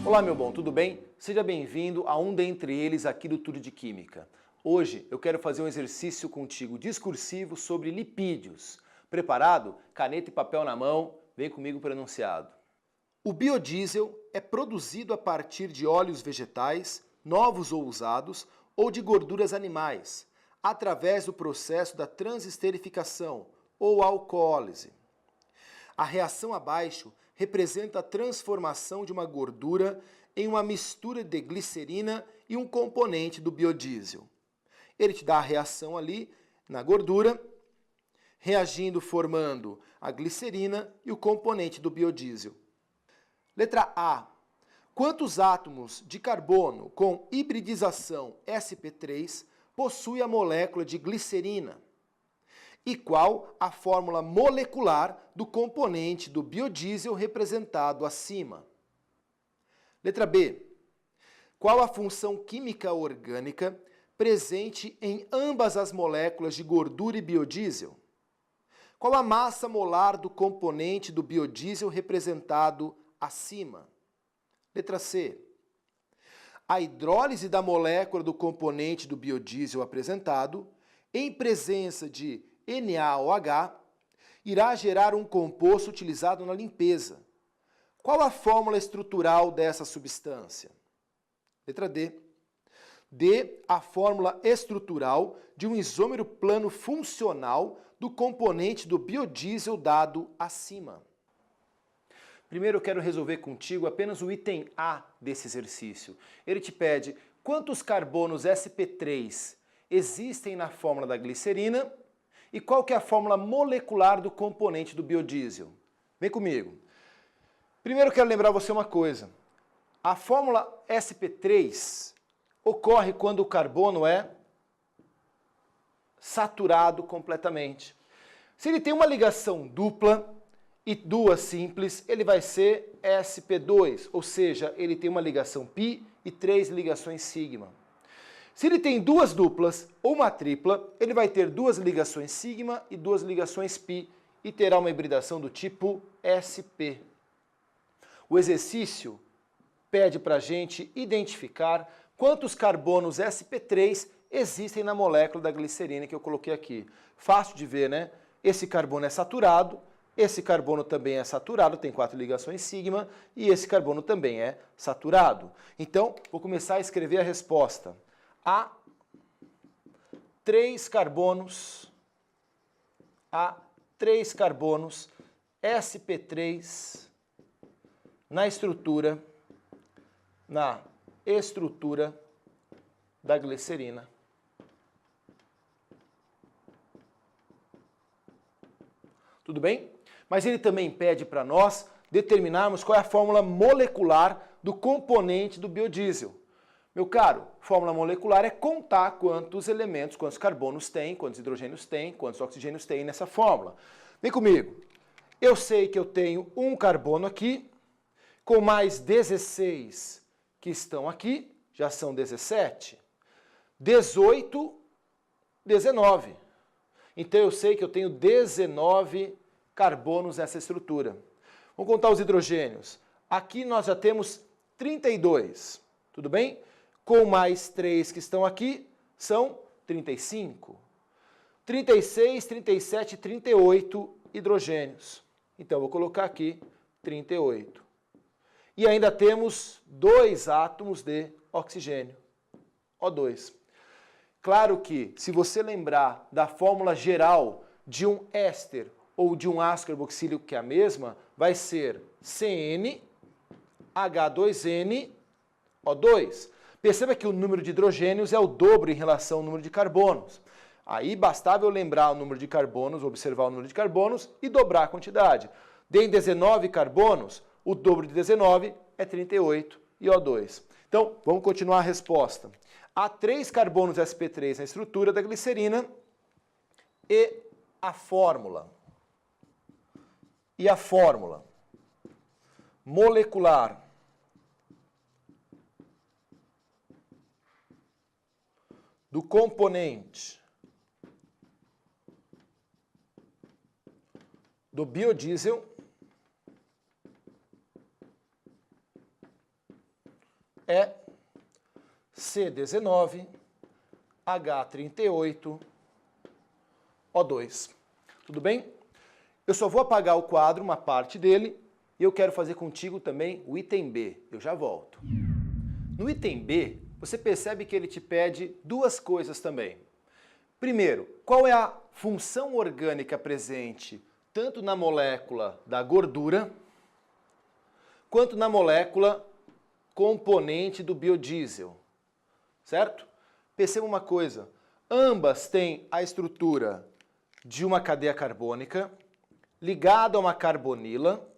Olá, meu bom, tudo bem? Seja bem-vindo a um dentre eles aqui do Tudo de Química. Hoje eu quero fazer um exercício contigo discursivo sobre lipídios. Preparado? Caneta e papel na mão, vem comigo para o enunciado. O biodiesel é produzido a partir de óleos vegetais, novos ou usados, ou de gorduras animais, através do processo da transesterificação ou alcoólise. A reação abaixo representa a transformação de uma gordura em uma mistura de glicerina e um componente do biodiesel. Ele te dá a reação ali na gordura, reagindo formando a glicerina e o componente do biodiesel. Letra A. Quantos átomos de carbono com hibridização sp3 possui a molécula de glicerina? E qual a fórmula molecular do componente do biodiesel representado acima? Letra B. Qual a função química orgânica presente em ambas as moléculas de gordura e biodiesel? Qual a massa molar do componente do biodiesel representado acima? Letra C. A hidrólise da molécula do componente do biodiesel apresentado, em presença de NaOH, irá gerar um composto utilizado na limpeza. Qual a fórmula estrutural dessa substância? Letra D. D. A fórmula estrutural de um isômero plano funcional do componente do biodiesel dado acima. Primeiro eu quero resolver contigo apenas o item A desse exercício. Ele te pede quantos carbonos sp3 existem na fórmula da glicerina e qual que é a fórmula molecular do componente do biodiesel. Vem comigo. Primeiro eu quero lembrar você uma coisa. A fórmula sp3 ocorre quando o carbono é saturado completamente. Se ele tem uma ligação dupla e duas simples, ele vai ser sp2, ou seja, ele tem uma ligação π e 3 ligações sigma. Se ele tem duas duplas ou uma tripla, ele vai ter duas ligações sigma e duas ligações π e terá uma hibridação do tipo sp. O exercício pede para a gente identificar quantos carbonos sp3 existem na molécula da glicerina que eu coloquei aqui. Fácil de ver, né? Esse carbono é saturado, esse carbono também é saturado, tem 4 ligações sigma, e esse carbono também é saturado. Então, vou começar a escrever a resposta. Há 3 carbonos sp3 na estrutura da glicerina. Tudo bem? Mas ele também pede para nós determinarmos qual é a fórmula molecular do componente do biodiesel. Meu caro, fórmula molecular é contar quantos elementos, quantos carbonos tem, quantos hidrogênios tem, quantos oxigênios tem nessa fórmula. Vem comigo. Eu sei que eu tenho um carbono aqui, com mais 16 que estão aqui, já são 17, 18, 19. Então eu sei que eu tenho 19 carbonos nessa estrutura. Vamos contar os hidrogênios. Aqui nós já temos 32, tudo bem? Com mais 3 que estão aqui, são 35. 36, 37, 38 hidrogênios. Então eu vou colocar aqui 38. E ainda temos 2 átomos de oxigênio, O2. Claro que, se você lembrar da fórmula geral de um éster ou de um ácido carboxílico, que é a mesma, vai ser CN, H2N, O2. Perceba que o número de hidrogênios é o dobro em relação ao número de carbonos. Aí bastava eu lembrar o número de carbonos, observar o número de carbonos e dobrar a quantidade. Em 19 carbonos, o dobro de 19 é 38 e O2. Então, vamos continuar a resposta. Há 3 carbonos sp3 na estrutura da glicerina e a fórmula. Molecular do componente do biodiesel C19, H38, O2. Tudo bem? Eu só vou apagar o quadro, uma parte dele, e eu quero fazer contigo também o item B. Eu já volto. No item B, você percebe que ele te pede duas coisas também. Primeiro, qual é a função orgânica presente tanto na molécula da gordura quanto na molécula componente do biodiesel, certo? Perceba uma coisa, ambas têm a estrutura de uma cadeia carbônica ligada a uma carbonila,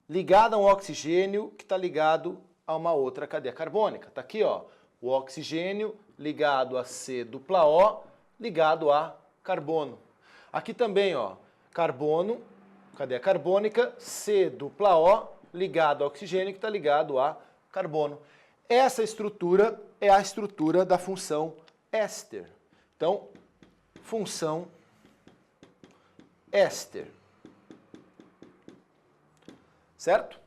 ligada a um oxigênio que está ligado a uma outra cadeia carbônica. Está aqui, ó, o oxigênio ligado a C-O, ligado a carbono. Aqui também, ó, carbono, cadeia carbônica, C-O, ligado ao oxigênio que está ligado a carbono. Essa estrutura é a estrutura da função éster. Então, função éster. Certo?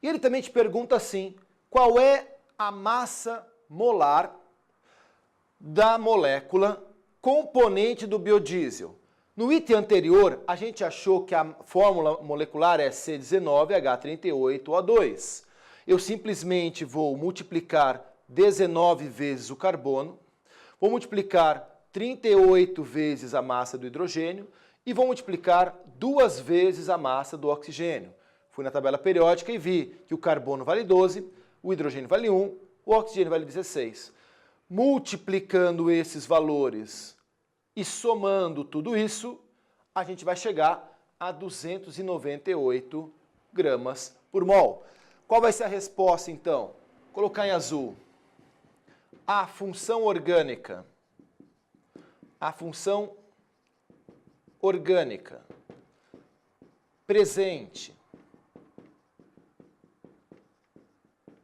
E ele também te pergunta assim, qual é a massa molar da molécula componente do biodiesel? No item anterior, a gente achou que a fórmula molecular é C19H38O2. Eu simplesmente vou multiplicar 19 vezes o carbono, vou multiplicar 38 vezes a massa do hidrogênio e vou multiplicar 2 vezes a massa do oxigênio. Fui na tabela periódica e vi que o carbono vale 12, o hidrogênio vale 1, o oxigênio vale 16. Multiplicando esses valores e somando tudo isso, a gente vai chegar a 298 gramas por mol. Qual vai ser a resposta, então? Vou colocar em azul. A função orgânica. A função orgânica presente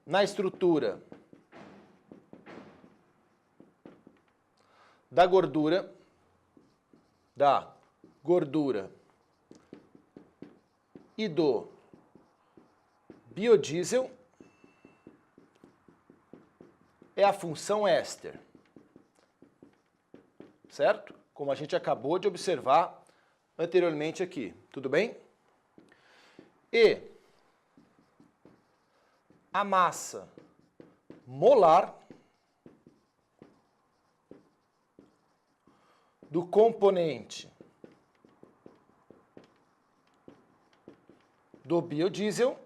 na estrutura da gordura e do biodiesel é a função éster, certo? Como a gente acabou de observar anteriormente aqui, tudo bem? E a massa molar do componente do biodiesel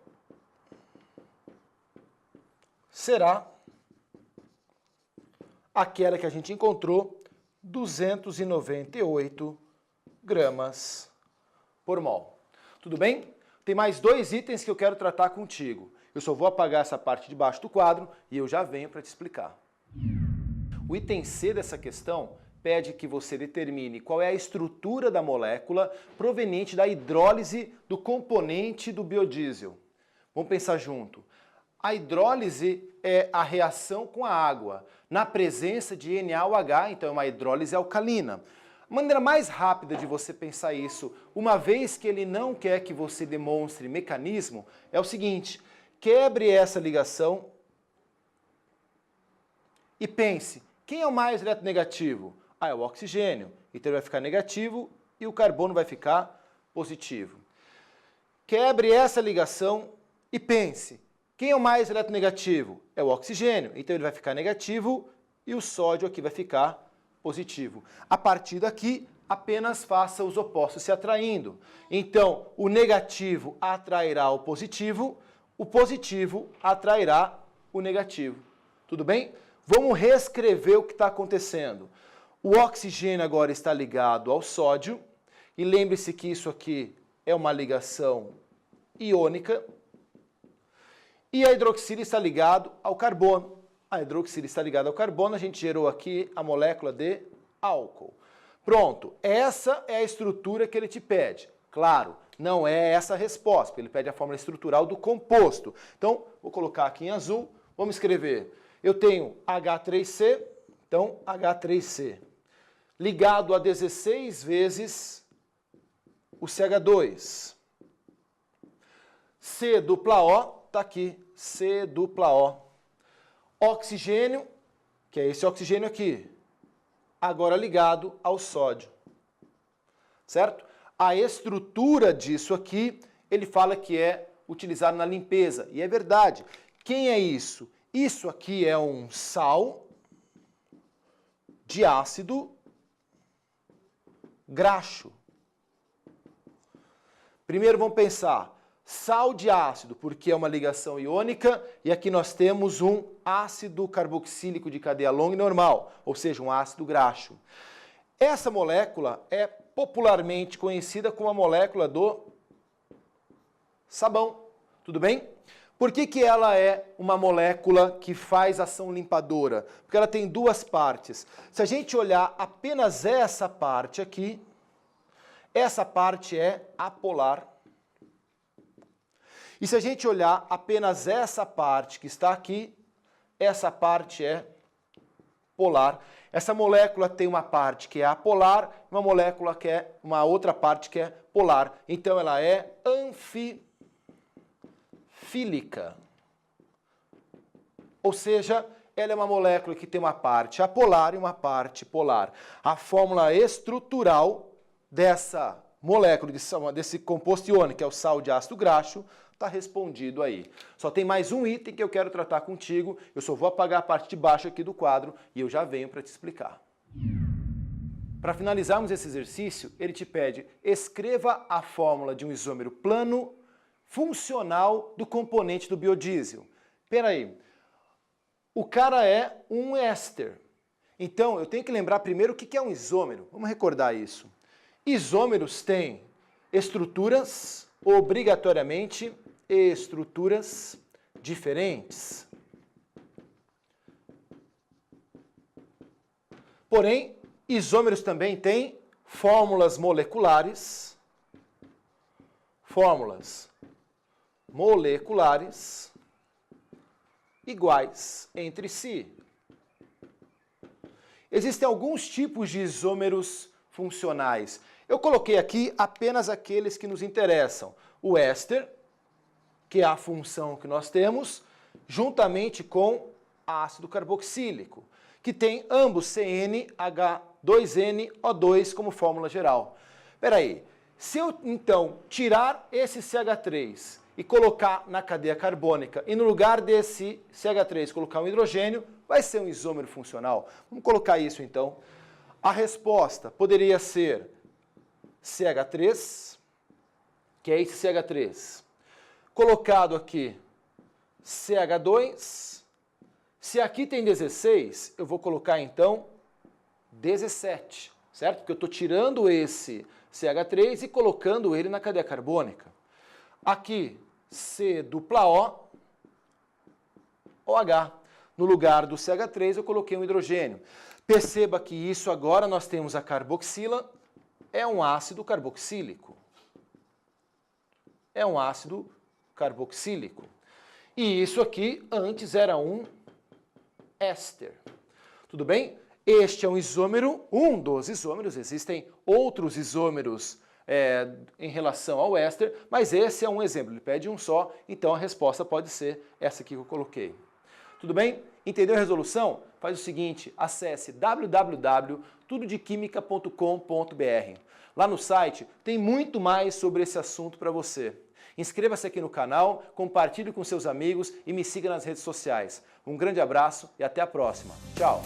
será aquela que a gente encontrou, 298 gramas por mol. Tudo bem? Tem mais dois itens que eu quero tratar contigo. Eu só vou apagar essa parte de baixo do quadro e eu já venho para te explicar. O item C dessa questão pede que você determine qual é a estrutura da molécula proveniente da hidrólise do componente do biodiesel. Vamos pensar junto. A hidrólise é a reação com a água, na presença de NaOH, então é uma hidrólise alcalina. A maneira mais rápida de você pensar isso, uma vez que ele não quer que você demonstre mecanismo, é o seguinte, quebre essa ligação e pense, quem é o mais eletronegativo? Ah, é o oxigênio, então ele vai ficar negativo e o carbono vai ficar positivo. Quebre essa ligação e pense, quem é o mais eletronegativo? É o oxigênio, então ele vai ficar negativo e o sódio aqui vai ficar positivo. A partir daqui, apenas faça os opostos se atraindo. Então, o negativo atrairá o positivo atrairá o negativo. Tudo bem? Vamos reescrever o que está acontecendo. O oxigênio agora está ligado ao sódio, e lembre-se que isso aqui é uma ligação iônica, e a hidroxila está ligado ao carbono. A hidroxila está ligada ao carbono, a gente gerou aqui a molécula de álcool. Pronto, essa é a estrutura que ele te pede. Claro, não é essa a resposta, porque ele pede a fórmula estrutural do composto. Então, vou colocar aqui em azul, vamos escrever. Eu tenho H3C, então H3C, ligado a 16 vezes o CH2. C dupla O, está aqui, C dupla O. Oxigênio que é esse oxigênio aqui, agora ligado ao sódio, certo? A estrutura disso aqui, ele fala que é utilizado na limpeza, e é verdade. Quem é isso? Isso aqui é um sal de ácido graxo. Primeiro vamos pensar, sal de ácido, porque é uma ligação iônica, e aqui nós temos um ácido carboxílico de cadeia longa e normal, ou seja, um ácido graxo. Essa molécula é popularmente conhecida como a molécula do sabão, tudo bem? Por que ela é uma molécula que faz ação limpadora? Porque ela tem duas partes. Se a gente olhar apenas essa parte aqui, essa parte é apolar. E se a gente olhar apenas essa parte que está aqui, essa parte é polar. Essa molécula tem uma parte que é apolar, uma outra parte que é polar. Então ela é anfifílica. Ou seja, ela é uma molécula que tem uma parte apolar e uma parte polar. A fórmula estrutural dessa molécula, desse composto iônico, que é o sal de ácido graxo, está respondido aí. Só tem mais um item que eu quero tratar contigo, eu só vou apagar a parte de baixo aqui do quadro e eu já venho para te explicar. Para finalizarmos esse exercício, ele te pede, escreva a fórmula de um isômero plano funcional do componente do biodiesel. Espera aí, o cara é um éster. Então, eu tenho que lembrar primeiro o que é um isômero. Vamos recordar isso. Isômeros têm estruturas, obrigatoriamente, estruturas diferentes. Porém, isômeros também têm fórmulas moleculares iguais entre si. Existem alguns tipos de isômeros funcionais. Eu coloquei aqui apenas aqueles que nos interessam. O éster, que é a função que nós temos, juntamente com ácido carboxílico, que tem ambos CnH2nO2 como fórmula geral. Espera aí, se eu então tirar esse CH3 e colocar na cadeia carbônica e no lugar desse CH3 colocar um hidrogênio, vai ser um isômero funcional. Vamos colocar isso então. A resposta poderia ser CH3, que é esse CH3, colocado aqui CH2, se aqui tem 16, eu vou colocar então 17, certo? Porque eu estou tirando esse CH3 e colocando ele na cadeia carbônica. Aqui, C-dupla-O, OH. No lugar do CH3 eu coloquei um hidrogênio. Perceba que isso agora nós temos a carboxila, é um ácido carboxílico. É um ácido carboxílico. E isso aqui antes era um éster. Tudo bem? Este é um isômero, um dos isômeros, existem outros isômeros em relação ao éster, mas esse é um exemplo, ele pede um só, então a resposta pode ser essa aqui que eu coloquei. Tudo bem? Entendeu a resolução? Faz o seguinte, acesse www.tudodequimica.com.br. Lá no site tem muito mais sobre esse assunto para você. Inscreva-se aqui no canal, compartilhe com seus amigos e me siga nas redes sociais. Um grande abraço e até a próxima. Tchau!